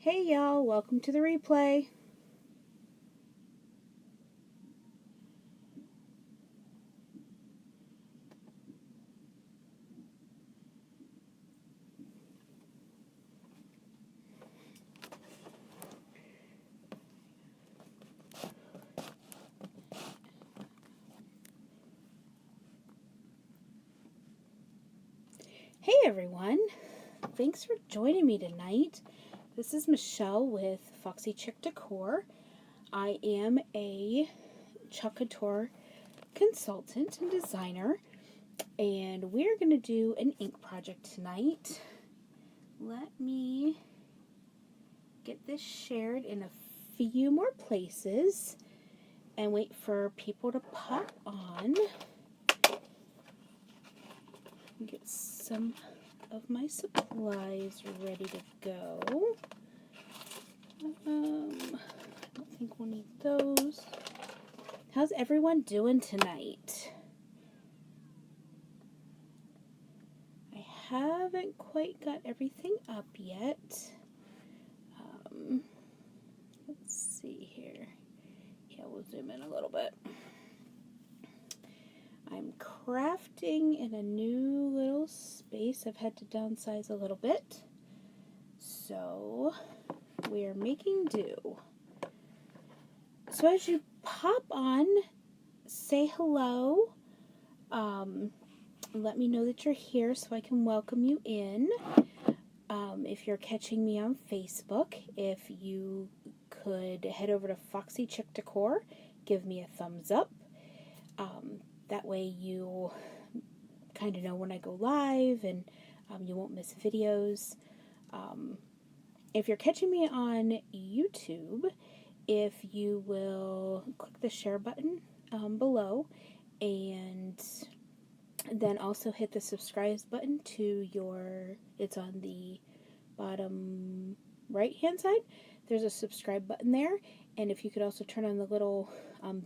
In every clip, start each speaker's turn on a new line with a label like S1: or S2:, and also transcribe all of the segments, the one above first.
S1: Hey y'all, welcome to the replay. Hey everyone, thanks for joining me tonight. This is Michelle with Foxy Chick Decor. I am a Chalk Couture consultant and designer, and we're going to do an ink project tonight. Let me get this shared in a few more places and wait for people to pop on. Get some of my supplies ready to go. I don't think we'll need those. How's everyone doing tonight? I haven't quite got everything up yet. Let's see here. Yeah, we'll zoom in a little bit. I'm crafting in a new little space. I've had to downsize a little bit. So we're making do. So as you pop on, say hello. Let me know that you're here so I can welcome you in. If you're catching me on Facebook, if you could head over to Foxy Chick Decor, give me a thumbs up. That way you kind of know when I go live and you won't miss videos. If you're catching me on YouTube, if you will click the share button below and then also hit the subscribe button it's on the bottom right hand side. There's a subscribe button there, and if you could also turn on the little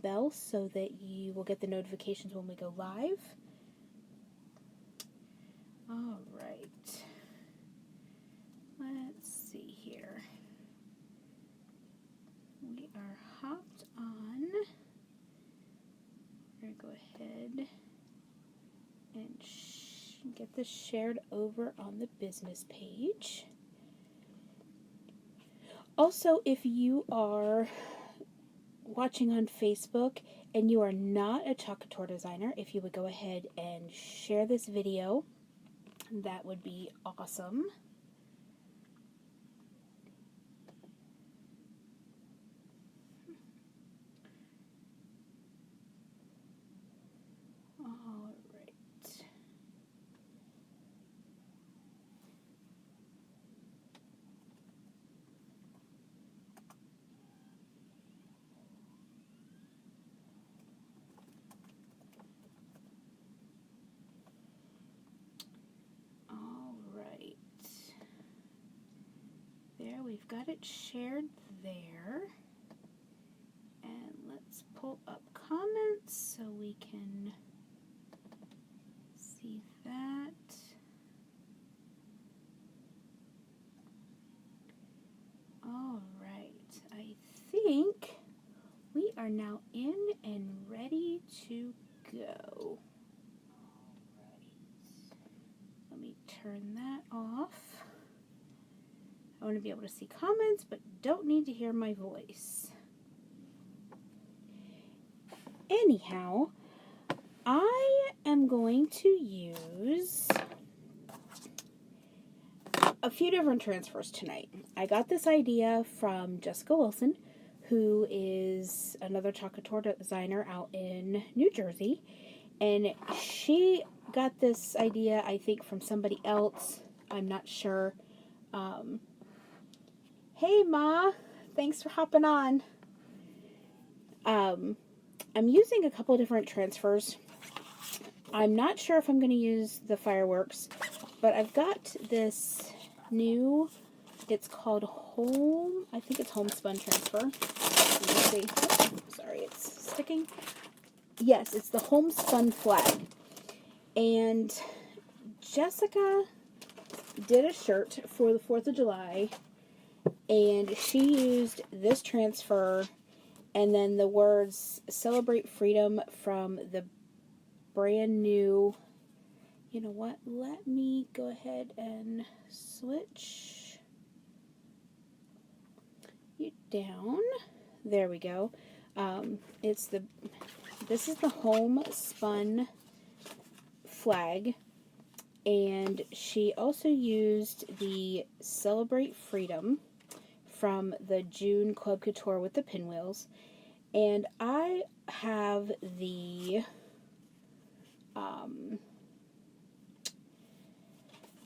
S1: bell so that you will get the notifications when we go live. All right, let's see here. We are hopped on. We're going to go ahead and get this shared over on the business page. Also, if you are watching on Facebook and you are not a Chalk Couture designer, if you would go ahead and share this video, that would be awesome. All right. All right. There, we've got it shared there. And let's pull up comments so we can see that. All right, I think we are now in and ready to go. Let me turn that off. I want to be able to see comments, but don't need to hear my voice. Anyhow, I am going to use a few different transfers tonight. I got this idea from Jessica Wilson, who is another Chalk Couture designer out in New Jersey, and she got this idea, I think, from somebody else. I'm not sure. Hey, Ma, thanks for hopping on. I'm using a couple different transfers. I'm not sure if I'm going to use the fireworks, but I've got this new, it's called I think it's Homespun transfer. Let's see. Oh, sorry, it's sticking. Yes, it's the Homespun flag. And Jessica did a shirt for the 4th of July, And she used this transfer and then the words "Celebrate Freedom" from the brand new, you know what, let me go ahead and switch you down. There we go. This is the Homespun flag, and she also used the Celebrate Freedom from the June Club Couture with the pinwheels, and I have the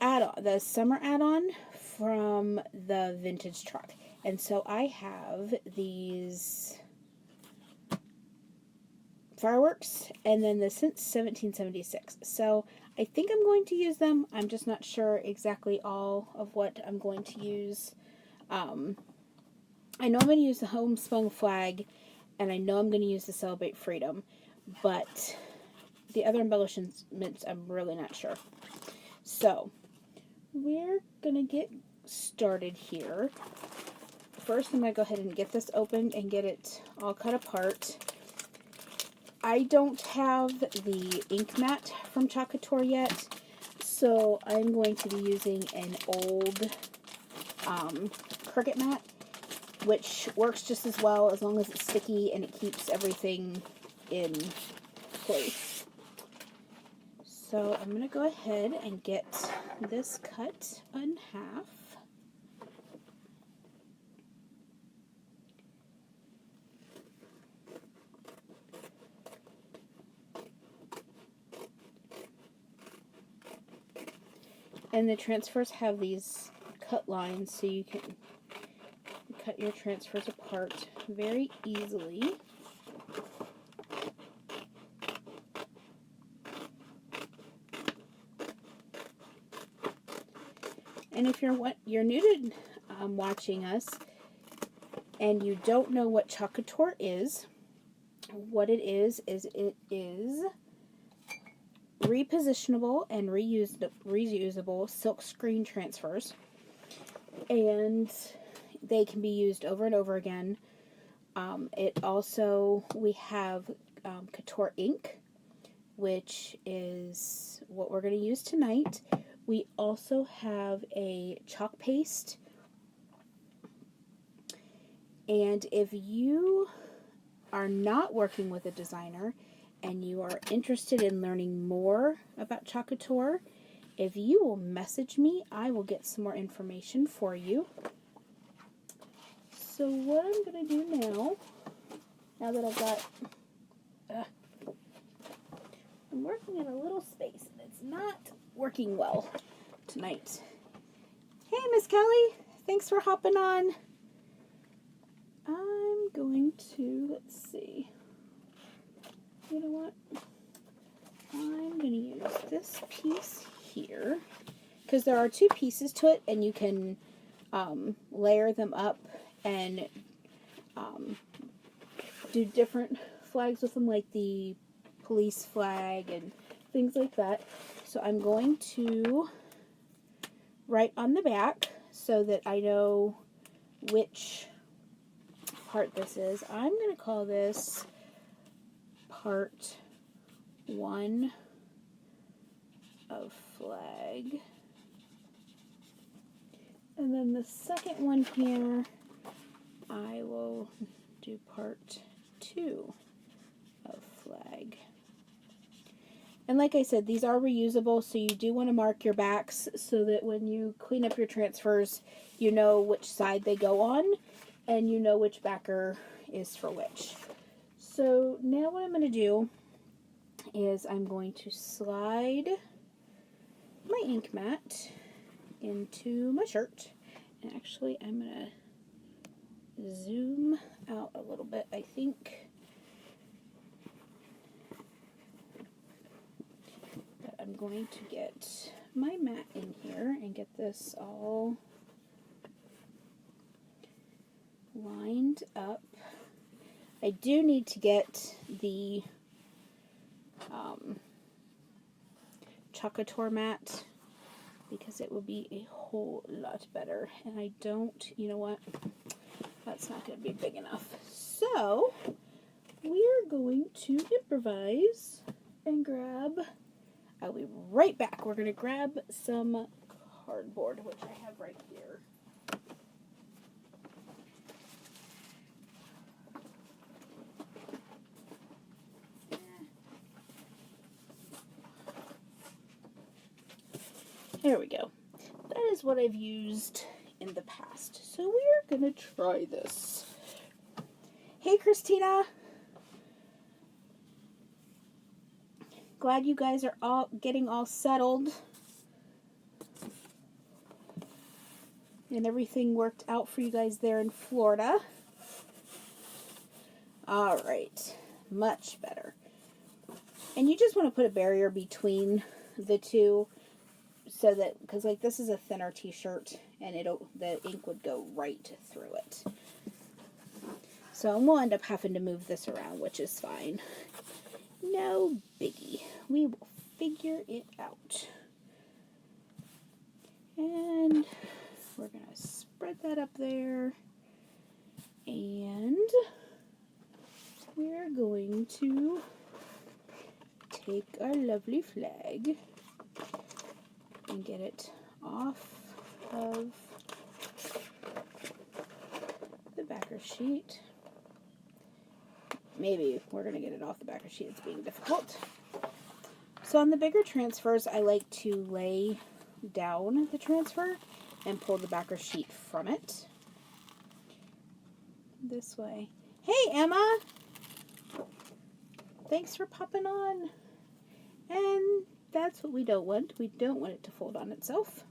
S1: add-on, the summer add-on from the vintage truck, and so I have these fireworks and then the since 1776. So I think I'm going to use them. I'm just not sure exactly all of what I'm going to use. I know I'm going to use the homespun flag, and I know I'm going to use the Celebrate Freedom, but the other embellishments, I'm really not sure. So, we're going to get started here. First, I'm going to go ahead and get this opened and get it all cut apart. I don't have the ink mat from Chalk Couture yet, so I'm going to be using an old Cricut mat, which works just as well as long as it's sticky and it keeps everything in place. So I'm going to go ahead and get this cut in half. And the transfers have these cut lines, so you can cut your transfers apart very easily. And if you're new to watching us and you don't know what Chalk Couture is, what it is it is repositionable and reusable silk screen transfers, and they can be used over and over again. We have Couture ink, which is what we're going to use tonight. We also have a chalk paste, and if you are not working with a designer and you are interested in learning more about Chalk Couture, if you will message me, I will get some more information for you. So what I'm going to do now that I've got, I'm working in a little space and it's not working well tonight. Hey, Miss Kelly, thanks for hopping on. I'm going to, let's see, you know what, I'm going to use this piece here, because there are two pieces to it, and you can layer them up and do different flags with them, like the police flag and things like that. So I'm going to write on the back so that I know which part this is. I'm going to call this part 1 of flag. And then the second one here, I will do part 2 of flag. And like I said, these are reusable, so you do want to mark your backs so that when you clean up your transfers, you know which side they go on, and you know which backer is for which. So now what I'm going to do is I'm going to slide my ink mat into my shirt. And actually, I'm going to zoom out a little bit, I think. But I'm going to get my mat in here and get this all lined up. I do need to get the Chalk Couture mat, because it will be a whole lot better. And I don't, you know what? That's not going to be big enough. So we're going to improvise and grab, I'll be right back. We're going to grab some cardboard, which I have right here. There we go. That is what I've used in the past. So we're going to try this. Hey, Christina. Glad you guys are all getting all settled. And everything worked out for you guys there in Florida. All right. Much better. And you just want to put a barrier between the two so that, because like this is a thinner t-shirt and the ink would go right through it. So we'll end up having to move this around, which is fine. No biggie. We will figure it out. And we're going to spread that up there. And we're going to take our lovely flag and get it off of the backer sheet. Maybe we're going to get it off the backer sheet. It's being difficult. So on the bigger transfers, I like to lay down the transfer and pull the backer sheet from it. This way. Hey, Emma! Thanks for popping on. And that's what we don't want. We don't want it to fold on itself.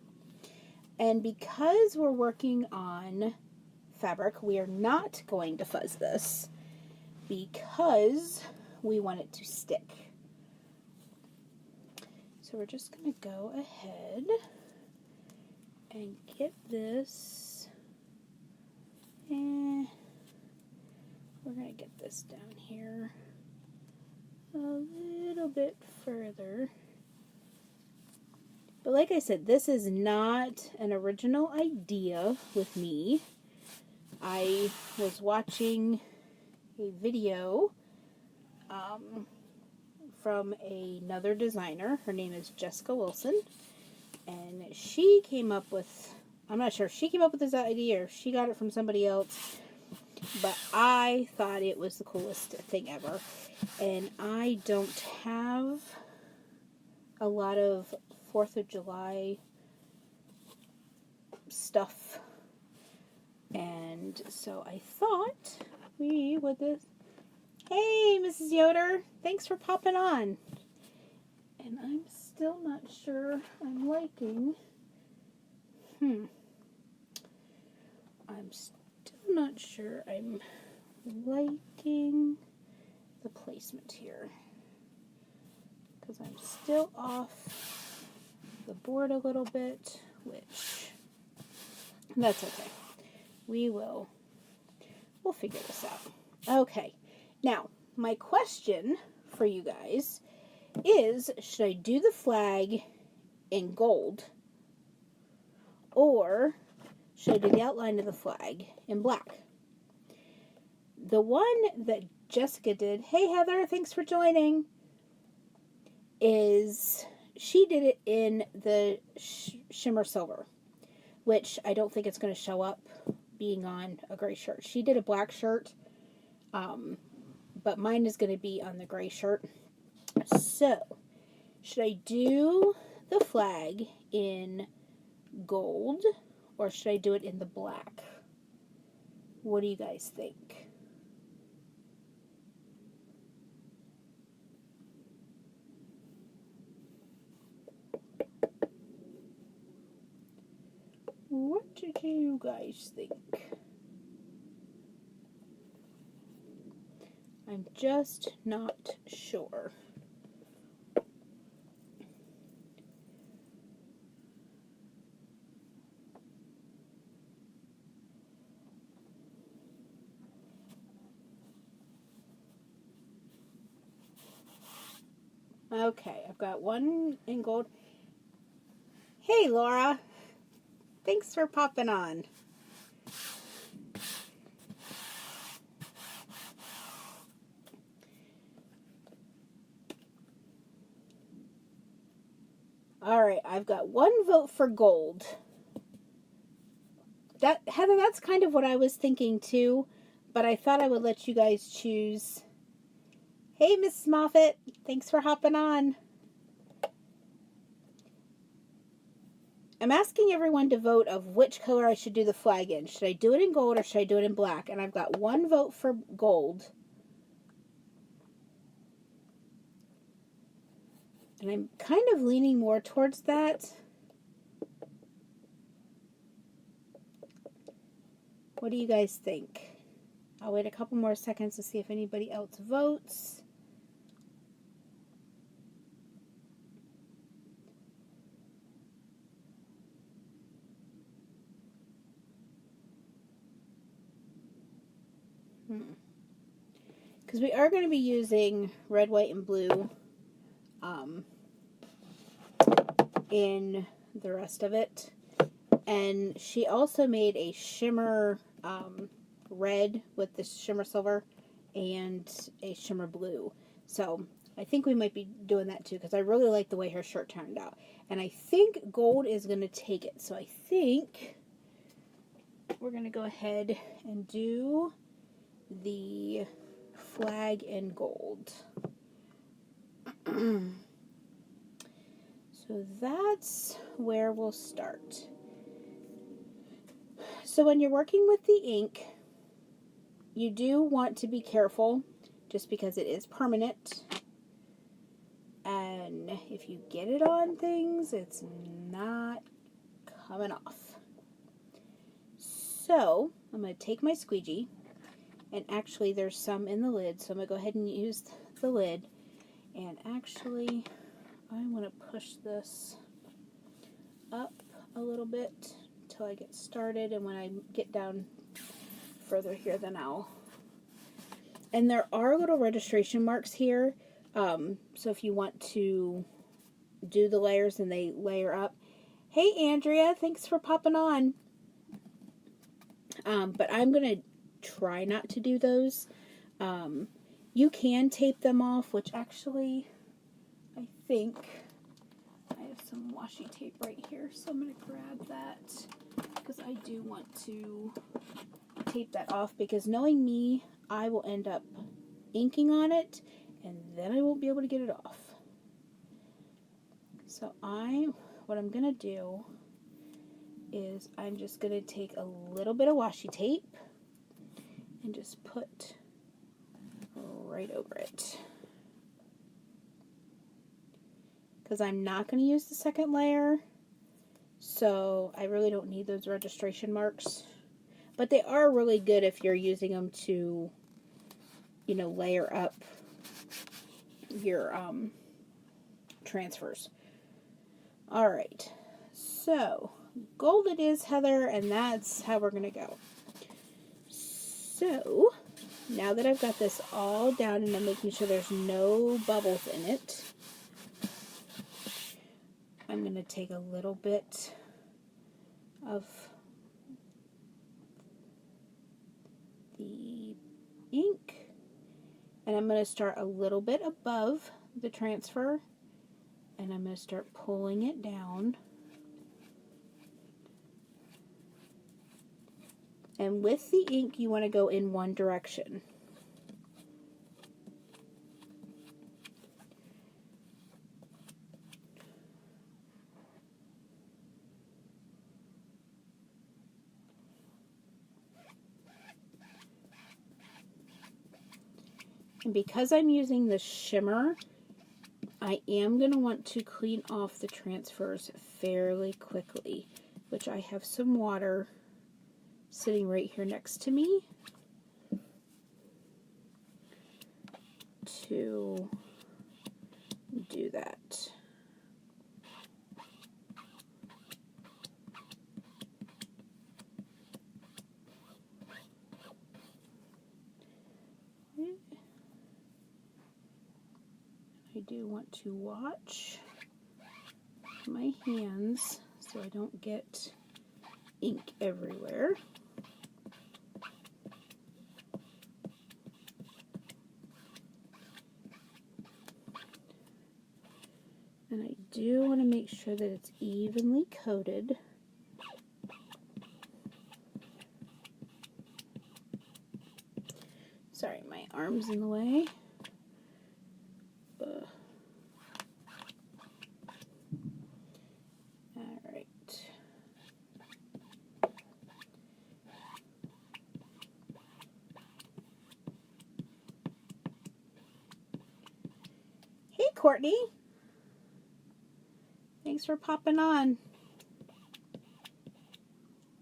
S1: And because we're working on fabric, we are not going to fuzz this because we want it to stick. So we're just going to go ahead and get this, and we're going to get this down here a little bit further. But like I said, this is not an original idea with me. I was watching a video from another designer. Her name is Jessica Wilson. And she came up with, I'm not sure if she came up with this idea or she got it from somebody else. But I thought it was the coolest thing ever. And I don't have a lot of 4th of July stuff. And so I thought we would this. Hey, Mrs. Yoder. Thanks for popping on. And I'm still not sure I'm liking. I'm still not sure I'm liking the placement here. Because I'm still off the board a little bit, which that's okay. We'll figure this out. Okay. Now, my question for you guys is, should I do the flag in gold or should I do the outline of the flag in black? The one that Jessica did, hey Heather, thanks for joining, is she did it in the shimmer silver, which I don't think it's going to show up being on a gray shirt. She did a black shirt, but mine is going to be on the gray shirt. So, should I do the flag in gold or should I do it in the black? What do you guys think? What do you guys think? I'm just not sure. Okay, I've got one in gold. Hey, Laura. Thanks for popping on. All right, I've got 1 vote for gold. Heather, that's kind of what I was thinking too, but I thought I would let you guys choose. Hey, Miss Moffat, thanks for hopping on. I'm asking everyone to vote of which color I should do the flag in. Should I do it in gold or should I do it in black? And I've got 1 vote for gold. And I'm kind of leaning more towards that. What do you guys think? I'll wait a couple more seconds to see if anybody else votes. Because we are going to be using red, white, and blue in the rest of it. And she also made a shimmer red with the shimmer silver and a shimmer blue. So I think we might be doing that too because I really like the way her shirt turned out. And I think gold is going to take it. So I think we're going to go ahead and do the flag in gold. So that's where we'll start. So when you're working with the ink, you do want to be careful just because it is permanent. And if you get it on things, it's not coming off. So I'm going to take my squeegee, and actually there's some in the lid, so I'm going to go ahead and use the lid. And actually, I want to push this up a little bit until I get started, and when I get down further here, then I'll... And there are little registration marks here, so if you want to do the layers and they layer up. Hey, Andrea, thanks for popping on. But I'm going to try not to do those. You can tape them off, which actually, I think I have some washi tape right here, so I'm going to grab that because I do want to tape that off because knowing me, I will end up inking on it and then I won't be able to get it off. So what I'm going to do is I'm just going to take a little bit of washi tape and just put right over it. Because I'm not going to use the second layer, so I really don't need those registration marks. But they are really good if you're using them to, you know, layer up your transfers. Alright, so gold it is, Heather, and that's how we're going to go. So, now that I've got this all down and I'm making sure there's no bubbles in it, I'm going to take a little bit of the ink and I'm going to start a little bit above the transfer and I'm going to start pulling it down. And with the ink, you want to go in one direction. And because I'm using the shimmer, I am going to want to clean off the transfers fairly quickly, which I have some water sitting right here next to me to do that. I do want to watch my hands so so I don't get ink everywhere. And I do want to make sure that it's evenly coated. Sorry, my arm's in the way. Alright. Hey, Courtney. Thanks for popping on.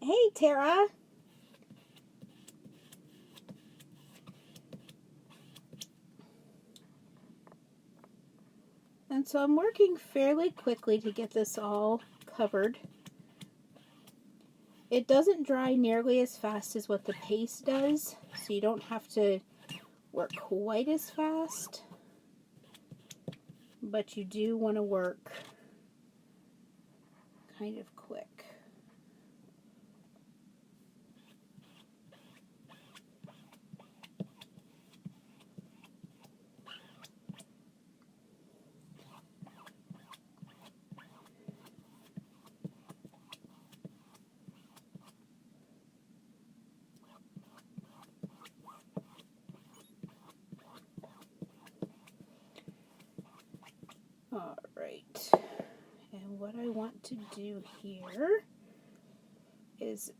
S1: Hey, Tara. And so I'm working fairly quickly to get this all covered. It doesn't dry nearly as fast as what the paste does, so you don't have to work quite as fast, but you do want to work kind of quick. Alright, and what I want to do here is,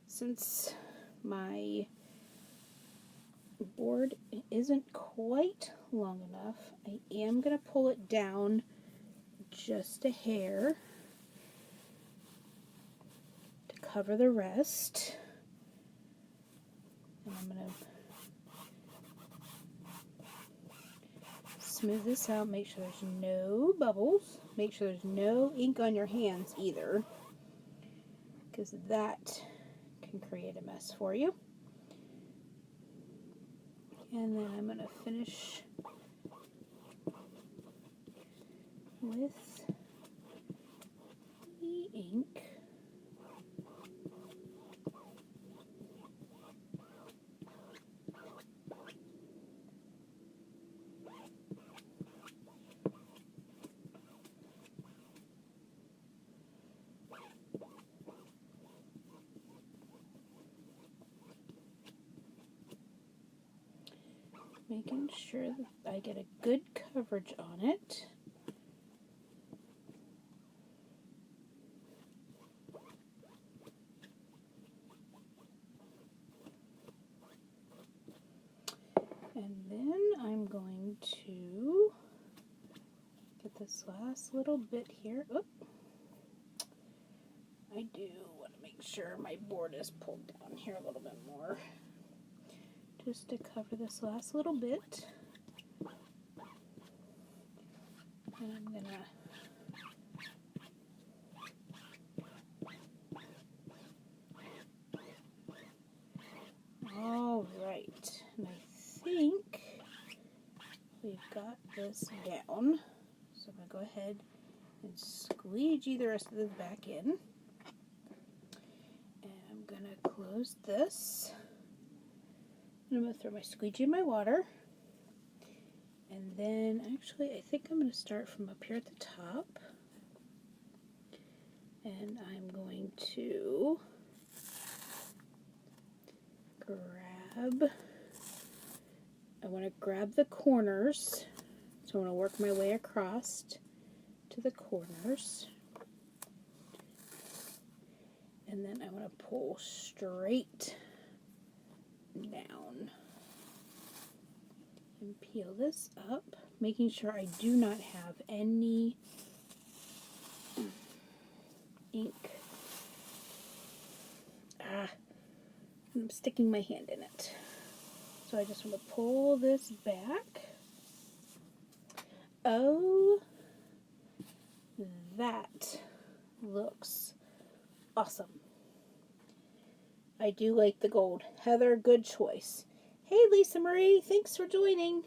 S1: since my board isn't quite long enough, I am going to pull it down just a hair to cover the rest. And I'm going to smooth this out, make sure there's no bubbles, make sure there's no ink on your hands either, because that can create a mess for you. And then I'm going to finish with the ink. Making sure that I get a good coverage on it. And then I'm going to get this last little bit here. Oop. I do want to make sure my board is pulled down here a little bit more, just to cover this last little bit. And I'm going to Alright, and I think we've got this down. So I'm going to go ahead and squeegee the rest of this back in. And I'm going to close this. And I'm going to throw my squeegee in my water. And then, actually, I think I'm going to start from up here at the top. And I'm going to I want to grab the corners. So I want to work my way across to the corners. And then I want to pull straight down. And peel this up, making sure I do not have any ink. I'm sticking my hand in it. So I just want to pull this back. Oh, that looks awesome. I do like the gold. Heather, good choice. Hey, Lisa Marie, thanks for joining.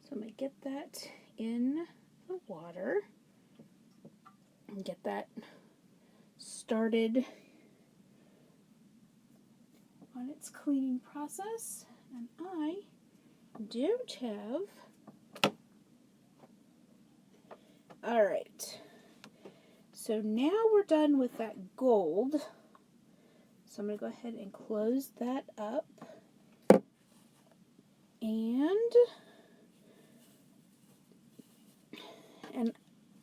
S1: So I'm going to get that in the water. and get that started on its cleaning process. And I don't have... Alright, so now we're done with that gold. So I'm going to go ahead and close that up. And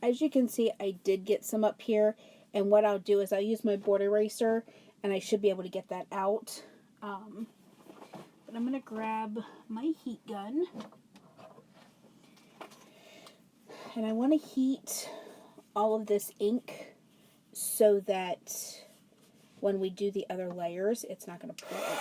S1: as you can see, I did get some up here. And what I'll do is I'll use my board eraser, and I should be able to get that out. But I'm going to grab my heat gun. And I want to heat all of this ink so that when we do the other layers, it's not going to pull out.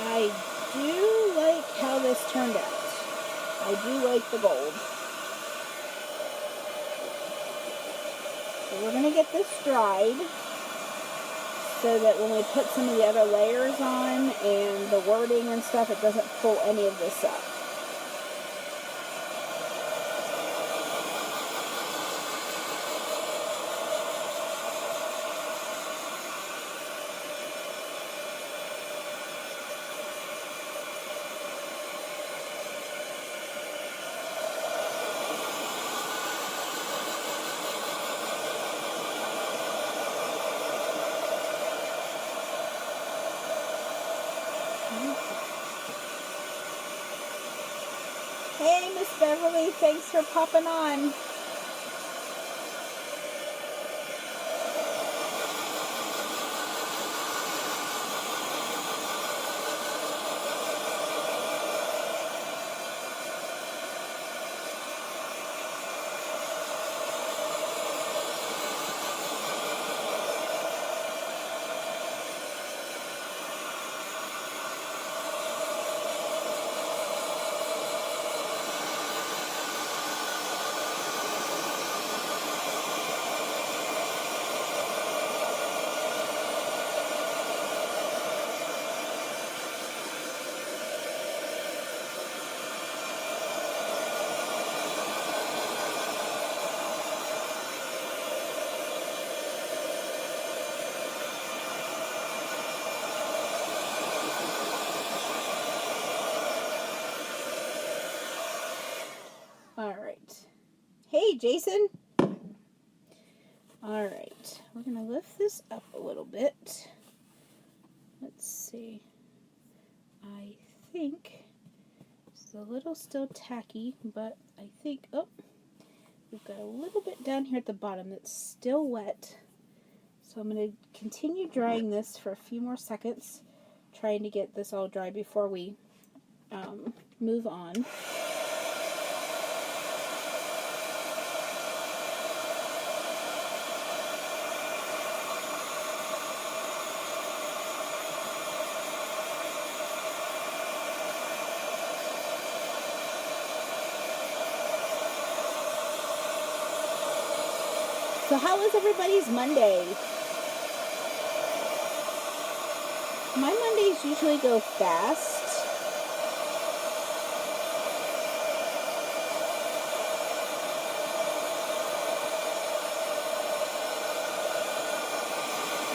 S1: I do like how this turned out. I do like the gold. So we're going to get this dried so that when we put some of the other layers on and the wording and stuff, it doesn't pull any of this up. Hey, Miss Beverly, thanks for popping on. Alright. Hey, Jason. Alright. We're going to lift this up a little bit. Let's see. I think it's a little still tacky, but I think, oh, we've got a little bit down here at the bottom that's still wet. So I'm going to continue drying this for a few more seconds, trying to get this all dry before we move on. So how was everybody's Monday? My Mondays usually go fast.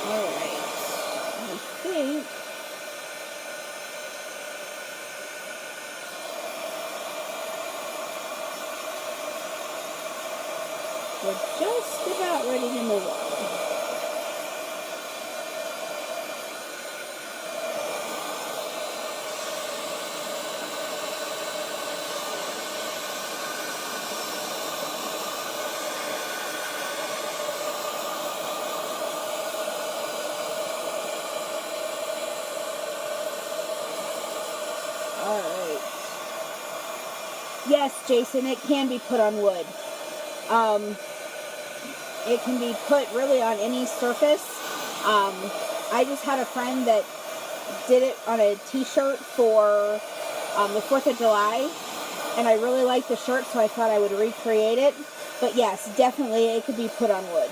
S1: Alright, I think we're just about ready to move on. Yes, Jason, it can be put on wood. It can be put really on any surface. I just had a friend that did it on a t-shirt for the 4th of July, and I really liked the shirt, so I thought I would recreate it. But yes, definitely it could be put on wood.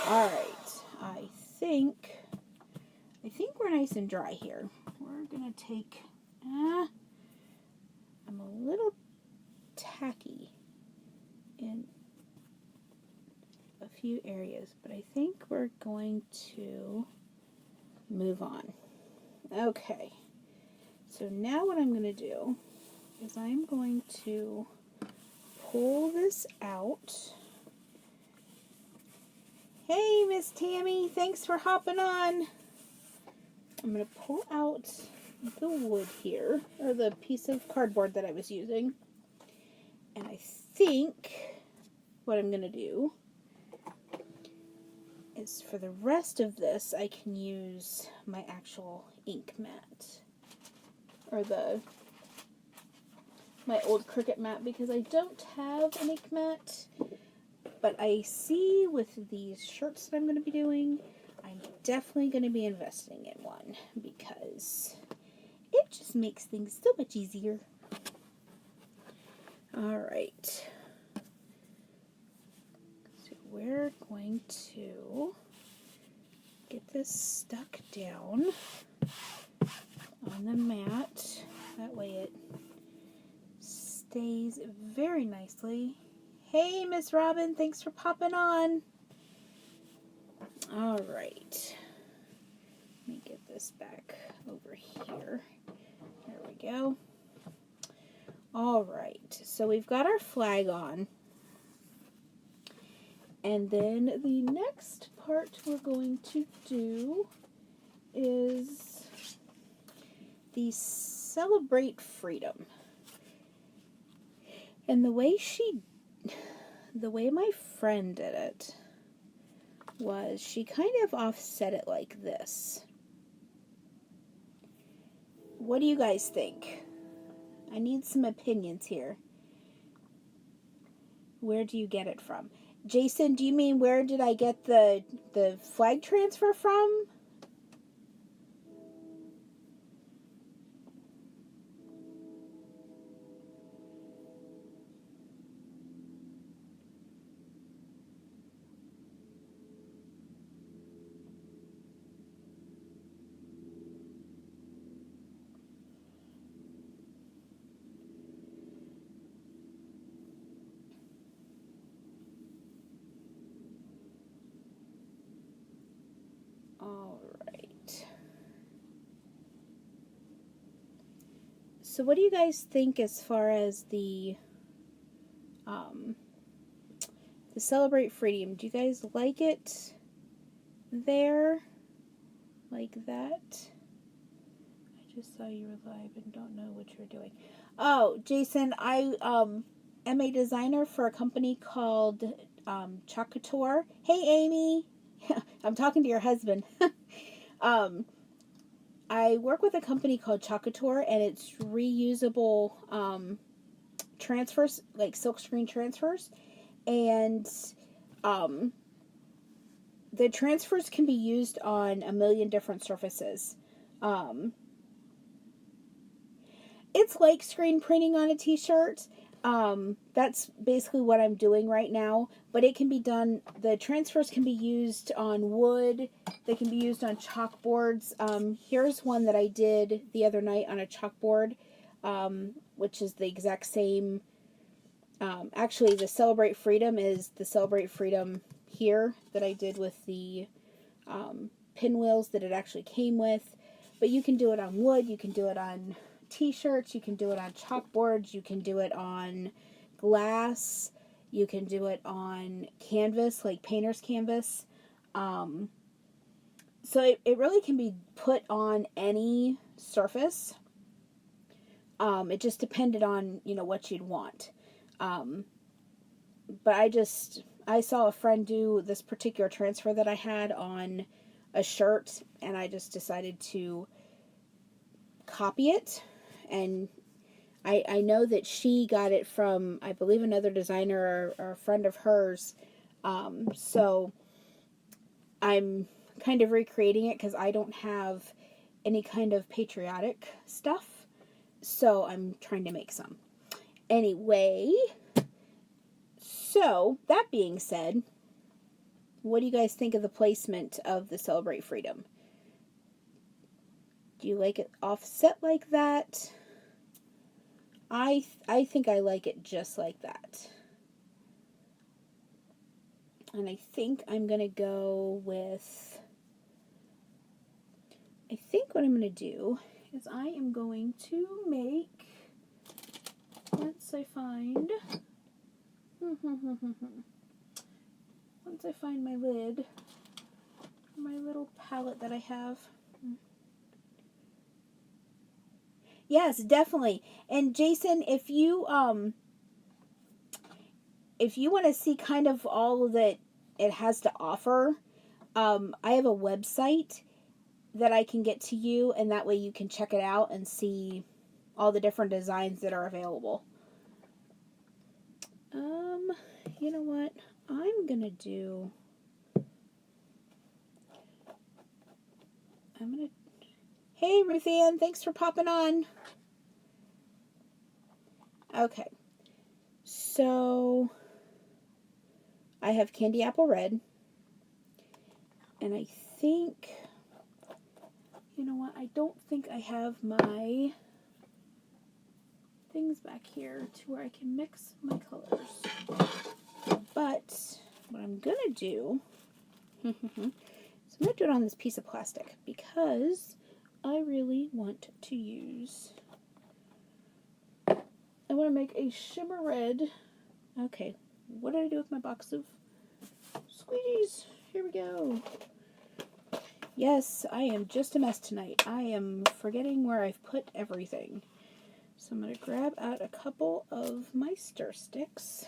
S1: Alright, I think we're nice and dry here. We're going to take, I'm a little tacky in a few areas, but I think we're going to move on. Okay, so now what I'm going to do is I'm going to pull this out. Hey, Miss Tammy, thanks for hopping on. I'm going to pull out the wood here, or the piece of cardboard that I was using. And I think what I'm going to do is for the rest of this, I can use my actual ink mat. Or my old Cricut mat, because I don't have an ink mat. But I see with these shirts that I'm going to be doing, I'm definitely going to be investing in one, because it just makes things so much easier. Alright. So we're going to get this stuck down on the mat. That way it stays very nicely. Hey, Miss Robin, thanks for popping on. Alright. Let me get this back over here. There we go. Alright, so we've got our flag on. And then the next part we're going to do is the Celebrate Freedom. And the way my friend did it was she kind of offset it like this. What do you guys think? I need some opinions here. Where do you get it from? Jason, do you mean where did I get the flag transfer from? Alright. So what do you guys think as far as the Celebrate Freedom? Do you guys like it there? Like that? I just saw you were live and don't know what you're doing. Oh, Jason, I am a designer for a company called Chalk Couture. Hey, Amy. I'm talking to your husband. I work with a company called Chalk Couture, and it's reusable transfers, like silkscreen transfers. And the transfers can be used on a million different surfaces. It's like screen printing on a t-shirt. That's basically what I'm doing right now, but it can be done, the transfers can be used on wood, they can be used on chalkboards. Here's one that I did the other night on a chalkboard, which is the exact same. Actually, the Celebrate Freedom is the Celebrate Freedom here that I did with the pinwheels that it actually came with. But you can do it on wood, you can do it on t-shirts, you can do it on chalkboards, you can do it on glass, you can do it on canvas, like painter's canvas. So it really can be put on any surface. It just depended on, you know, what you'd want. But I saw a friend do this particular transfer that I had on a shirt, and I just decided to copy it. And I know that she got it from, I believe, another designer or a friend of hers. So I'm kind of recreating it because I don't have any kind of patriotic stuff. So I'm trying to make some. Anyway, so that being said, what do you guys think of the placement of the Celebrate Freedom? Do you like it offset like that? I think I like it just like that. And I think I'm going to go with, I think what I'm going to do is I am going to make, once I find my lid, my little palette that I have. Yes, definitely. And Jason, if you want to see kind of all that it has to offer, I have a website that I can get to you, and that way you can check it out and see all the different designs that are available. You know what? I'm gonna do. Hey, Ruth Ann, thanks for popping on. Okay, so I have Candy Apple Red, and I think, you know what? I don't think I have my things back here to where I can mix my colors. But what I'm gonna do, so I'm gonna do it on this piece of plastic because I really want to use, I want to make a shimmer red. Okay, what did I do with my box of squeegees? Here we go. Yes, I am just a mess tonight. I am forgetting where I've put everything. So I'm going to grab out a couple of my stir sticks.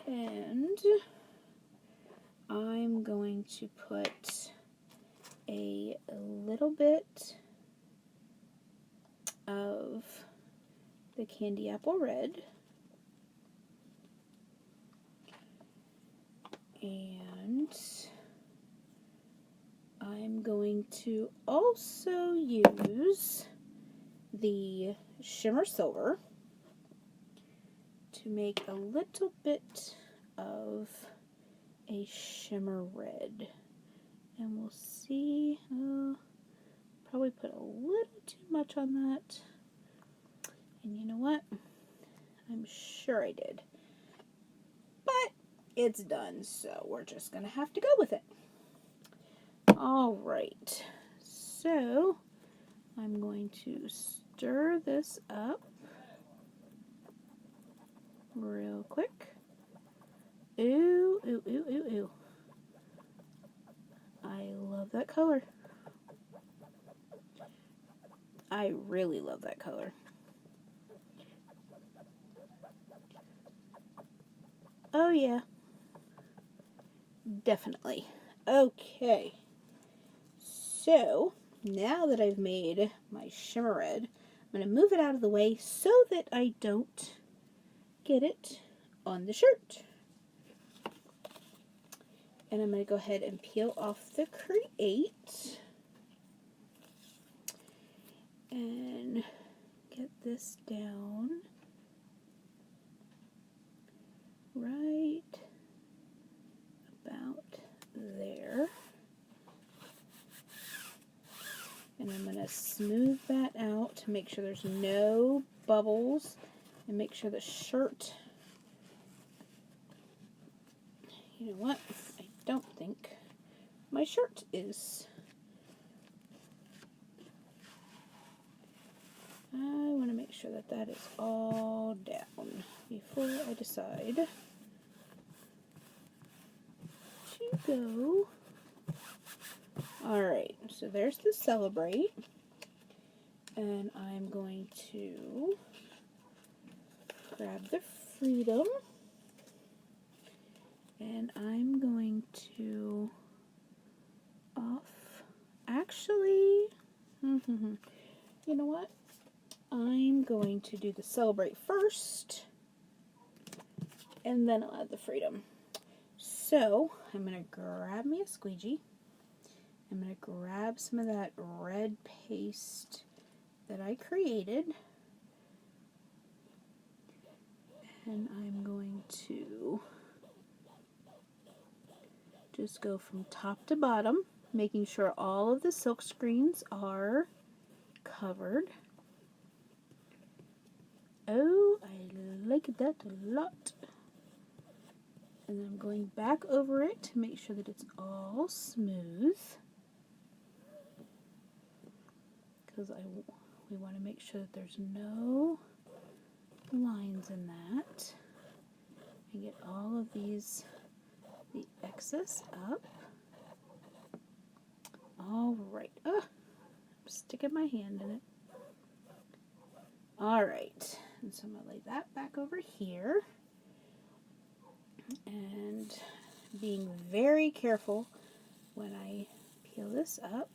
S1: And I'm going to put a little bit of the Candy Apple Red. And I'm going to also use the Shimmer Silver to make a little bit of a shimmer red. And we'll see, probably put a little too much on that. And you know what? I'm sure I did. But it's done, so we're just going to have to go with it. Alright, so I'm going to stir this up real quick. Ooh, ooh, ooh, ooh, ooh. I love that color. I really love that color. Oh yeah, definitely. Okay, so now that I've made my shimmer red, I'm going to move it out of the way so that I don't get it on the shirt. And I'm going to go ahead and peel off the Create and get this down right about there. And I'm going to smooth that out to make sure there's no bubbles and make sure the shirt, you know what, I don't think my shirt is. I want to make sure that that is all down before I decide to go Alright, so there's the Celebrate. And I'm going to grab the Freedom. And I'm going to actually, you know what? I'm going to do the Celebrate first. And then I'll add the Freedom. So, I'm going to grab me a squeegee. I'm going to grab some of that red paste that I created. And I'm going to just go from top to bottom, making sure all of the silk screens are covered. Oh, I like that a lot. And then I'm going back over it to make sure that it's all smooth. Because we want to make sure that there's no lines in that. And get all of these, the excess up. Alright. I'm sticking my hand in it. Alright. And so I'm going to lay that back over here. And being very careful when I peel this up.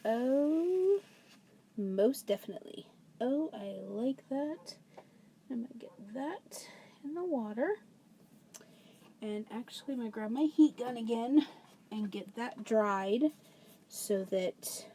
S1: Oh, most definitely. Oh, I like that. I'm going to get that in the water. And actually, I'm going to grab my heat gun again and get that dried so that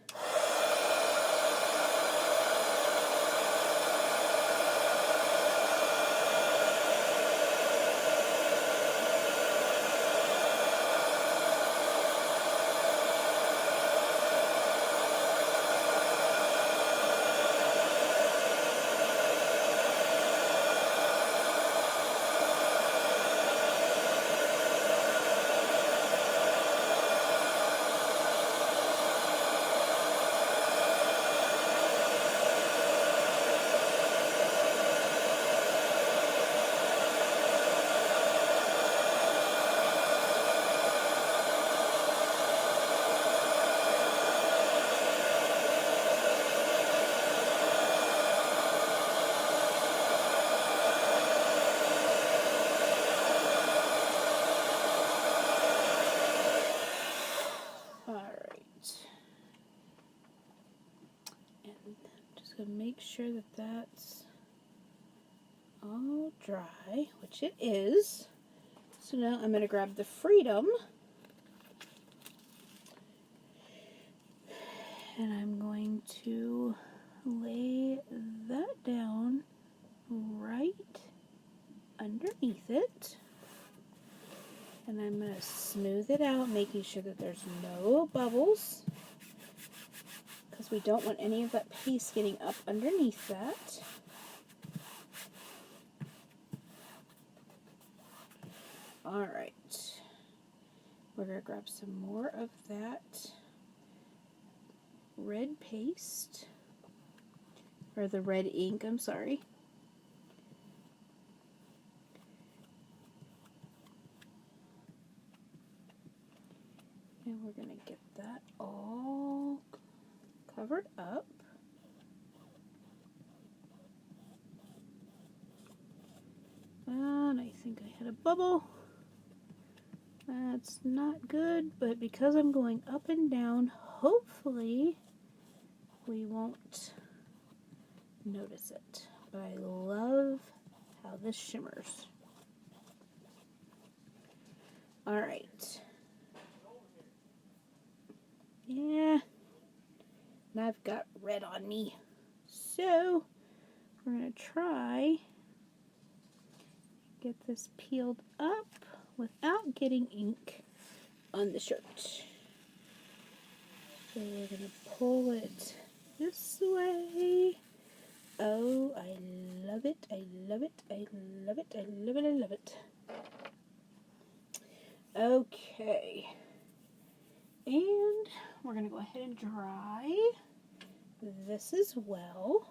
S1: make sure that that's all dry, which it is. So now I'm going to grab the Freedom and I'm going to lay that down right underneath it. And I'm going to smooth it out, making sure that there's no bubbles, because we don't want any of that paste getting up underneath that. Alright, we're going to grab some more of that red paste, or the red ink, I'm sorry. And we're going to get that all covered up. And I think I had a bubble. That's not good, but because I'm going up and down, hopefully we won't notice it. But I love how this shimmers. Alright. Yeah. Now I've got red on me. So, we're going to try get this peeled up without getting ink on the shirt. So we're going to pull it this way. Oh, I love it, I love it, I love it, I love it, I love it. Okay. And we're going to go ahead and dry this as well.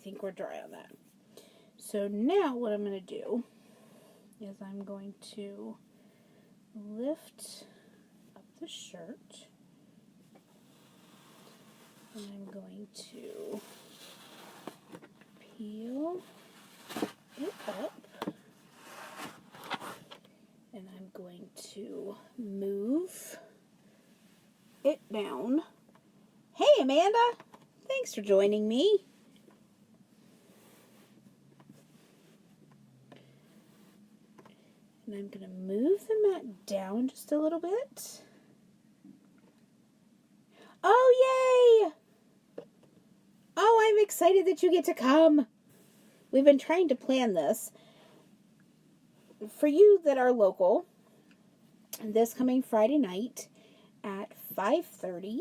S1: think we're dry on that. So now what I'm going to do is I'm going to lift up the shirt, and I'm going to peel it up, and I'm going to move it down. Hey, Amanda! Thanks for joining me. And I'm going to move the mat down just a little bit. Oh, yay! Oh, I'm excited that you get to come. We've been trying to plan this. For you that are local, this coming Friday night at 5:30,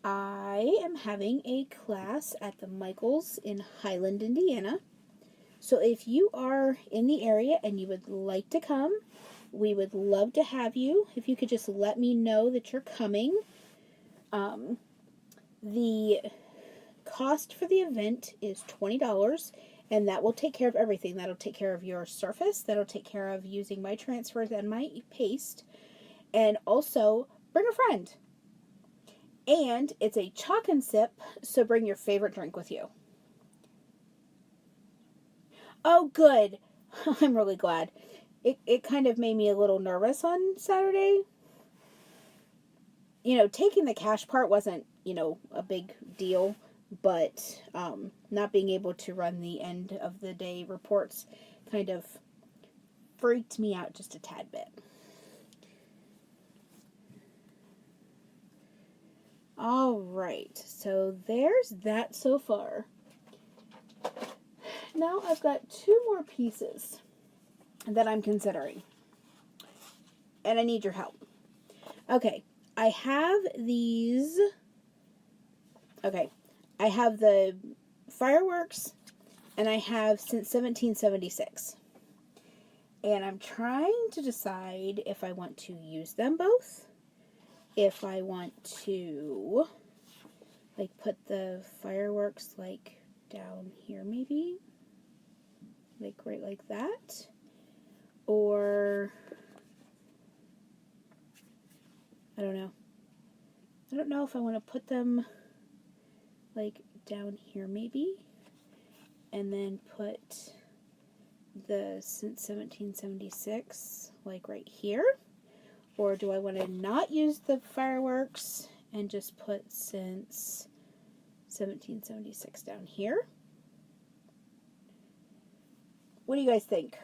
S1: I am having a class at the Michaels in Highland, Indiana. So if you are in the area and you would like to come, we would love to have you. If you could just let me know that you're coming. The cost for the event is $20, and that will take care of everything. That'll take care of your surface. That'll take care of using my transfers and my paste. And also, bring a friend. And it's a chalk and sip, so bring your favorite drink with you. Oh, good. I'm really glad. It kind of made me a little nervous on Saturday. You know, taking the cash part wasn't, a big deal, but not being able to run the end of the day reports kind of freaked me out just a tad bit. All right, so there's that so far. Now I've got 2 more pieces that I'm considering, and I need your help. Okay, I have these. Okay, I have the fireworks, and I have since 1776. And I'm trying to decide if I want to use them both, if I want to, put the fireworks, down here maybe, right like that, or, I don't know. I don't know if I want to put them, down here maybe, and then put the since 1776, right here, or do I want to not use the fireworks and just put since 1776 down here? What do you guys think?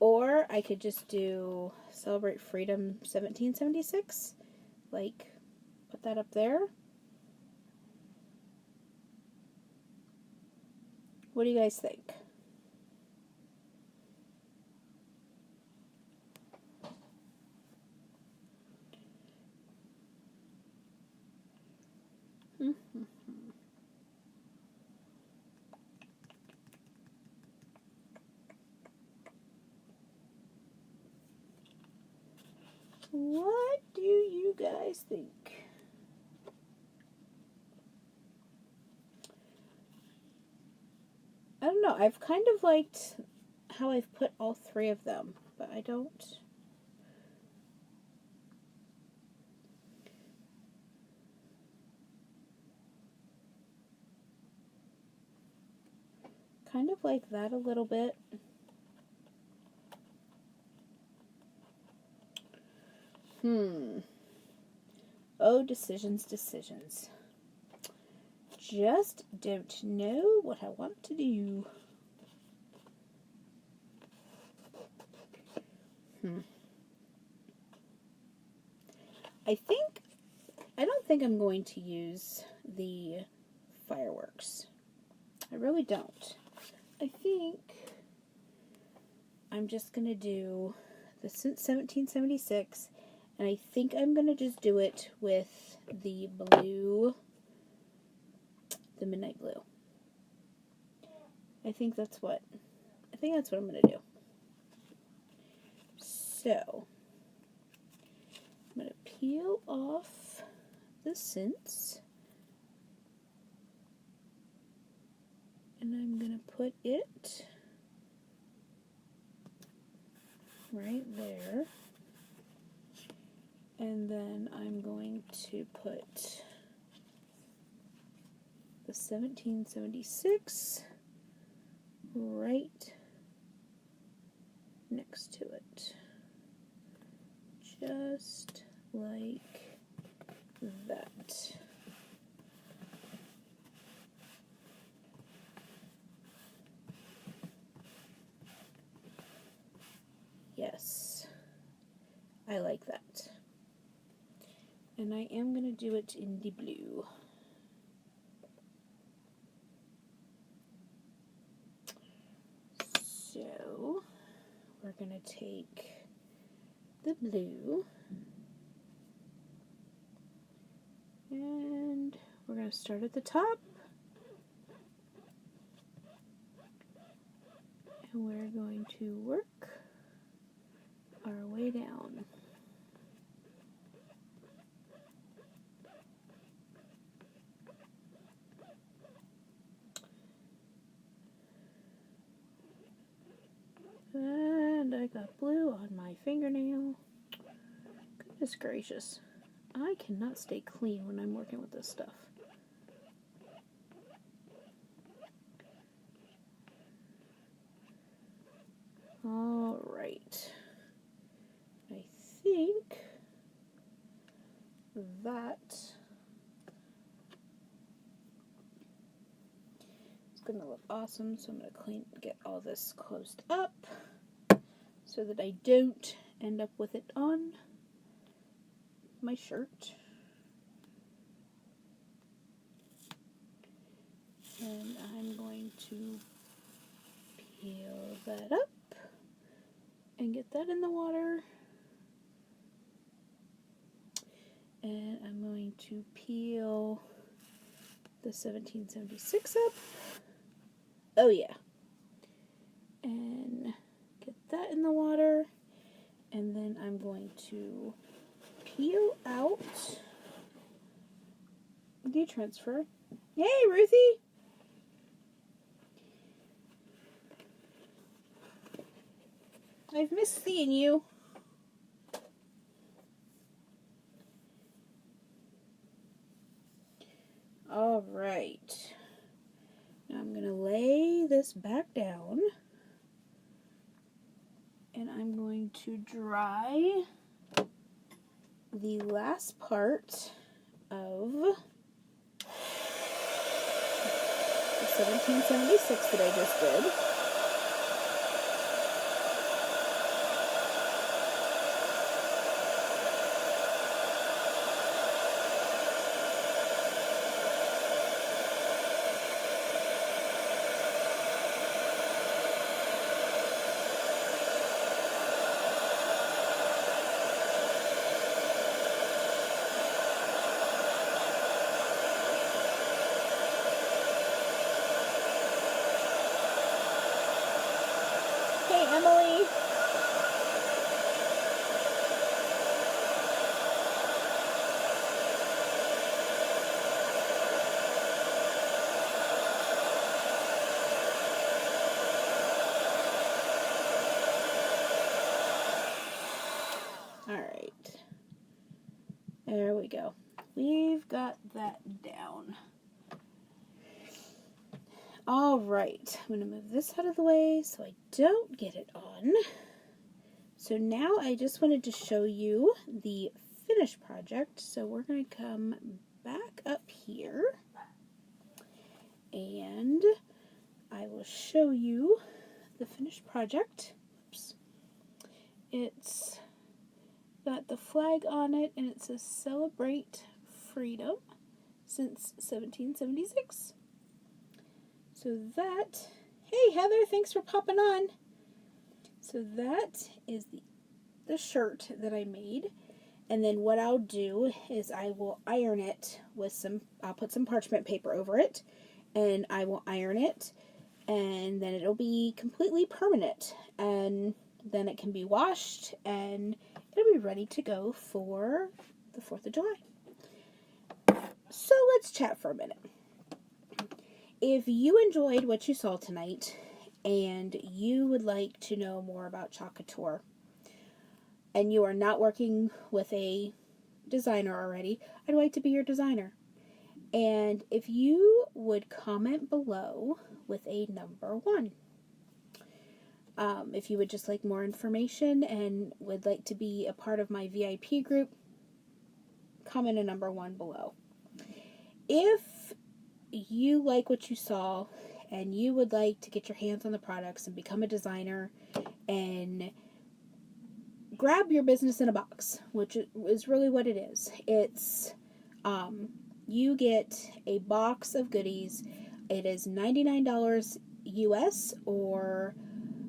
S1: Or I could just do Celebrate Freedom 1776, put that up there. What do you guys think? What do you guys think? I don't know. I've kind of liked how I've put all 3 of them, but I don't. Kind of like that a little bit. Oh, decisions. Just don't know what I want to do. I don't think I'm going to use the fireworks. I really don't. I think I'm just going to do the since 1776 And I think I'm going to just do it with the blue, the midnight blue. I think that's what I'm going to do. So, I'm going to peel off the scents. And I'm going to put it right there. And then I'm going to put the 1776 right next to it. Just like that. Yes, I like that. And I am going to do it in the blue. So, we're going to take the blue and we're going to start at the top. And we're going to work our way down. And I got blue on my fingernail. Goodness gracious. I cannot stay clean when I'm working with this stuff. Alright. I think that it's going to look awesome, so I'm going to get all this closed up so that I don't end up with it on my shirt. And I'm going to peel that up and get that in the water. And I'm going to peel the 1776 up. Oh yeah. And get that in the water. And then I'm going to peel out the transfer. Hey, Ruthie! I've missed seeing you. Alright. Now I'm going to lay this back down. And I'm going to dry the last part of the 1776 that I just did. Hey, Emily. Alright. There we go. We've got that down. Alright, I'm going to move this out of the way so I don't get it on. So now I just wanted to show you the finished project. So we're going to come back up here and I will show you the finished project. Oops. It's got the flag on it and it says Celebrate Freedom since 1776. So that, hey Heather, thanks for popping on. So that is the shirt that I made. And then what I'll do is I will iron it with I'll put some parchment paper over it, and I will iron it, and then it'll be completely permanent. And then it can be washed, and it'll be ready to go for the 4th of July. So let's chat for a minute. If you enjoyed what you saw tonight, and you would like to know more about Chalk Couture, and you are not working with a designer already, I'd like to be your designer. And if you would comment below with a number 1. If you would just like more information and would like to be a part of my VIP group, comment a number 1 below. If you like what you saw and you would like to get your hands on the products and become a designer and grab your business in a box, which is really what it is. It's, you get a box of goodies. It is $99 US or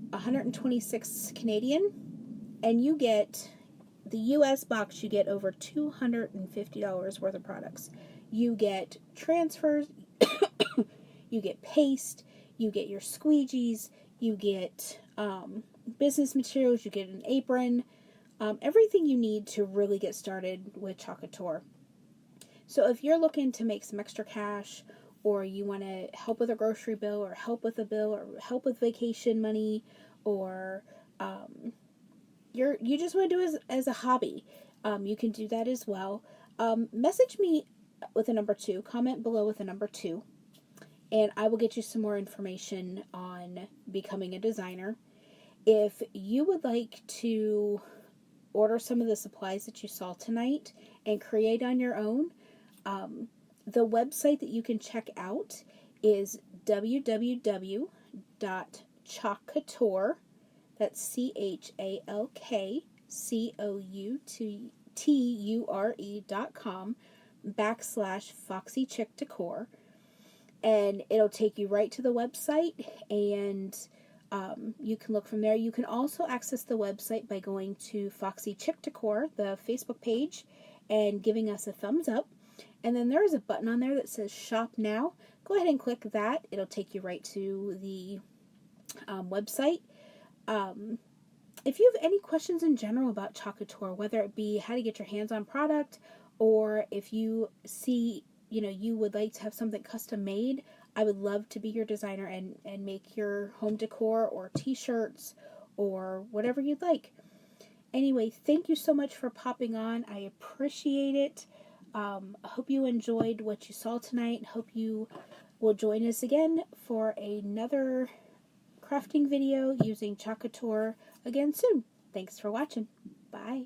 S1: 126 Canadian, and you get the US box. You get over $250 worth of products. You get transfers, you get paste, you get your squeegees, you get business materials, you get an apron, everything you need to really get started with Chalk Couture. So if you're looking to make some extra cash, or you want to help with a grocery bill, or help with a bill, or help with vacation money, or you just want to do it as a hobby, you can do that as well. Message me with a number 2, comment below with a number 2, and I will get you some more information on becoming a designer. If you would like to order some of the supplies that you saw tonight and create on your own, the website that you can check out is www.chalkcouture, that's ChalkCouture.com/FoxyChickDecor, and it'll take you right to the website, and you can look from there. You can also access the website by going to Foxy Chick Decor, the Facebook page, and giving us a thumbs up. And then there's a button on there that says Shop Now. Go ahead and click that. It'll take you right to the website. If you have any questions in general about Chalk Couture, whether it be how to get your hands on product, or if you see, you would like to have something custom made, I would love to be your designer and make your home decor or t-shirts or whatever you'd like. Anyway, thank you so much for popping on. I appreciate it. I hope you enjoyed what you saw tonight. Hope you will join us again for another crafting video using Chalk Couture again soon. Thanks for watching. Bye.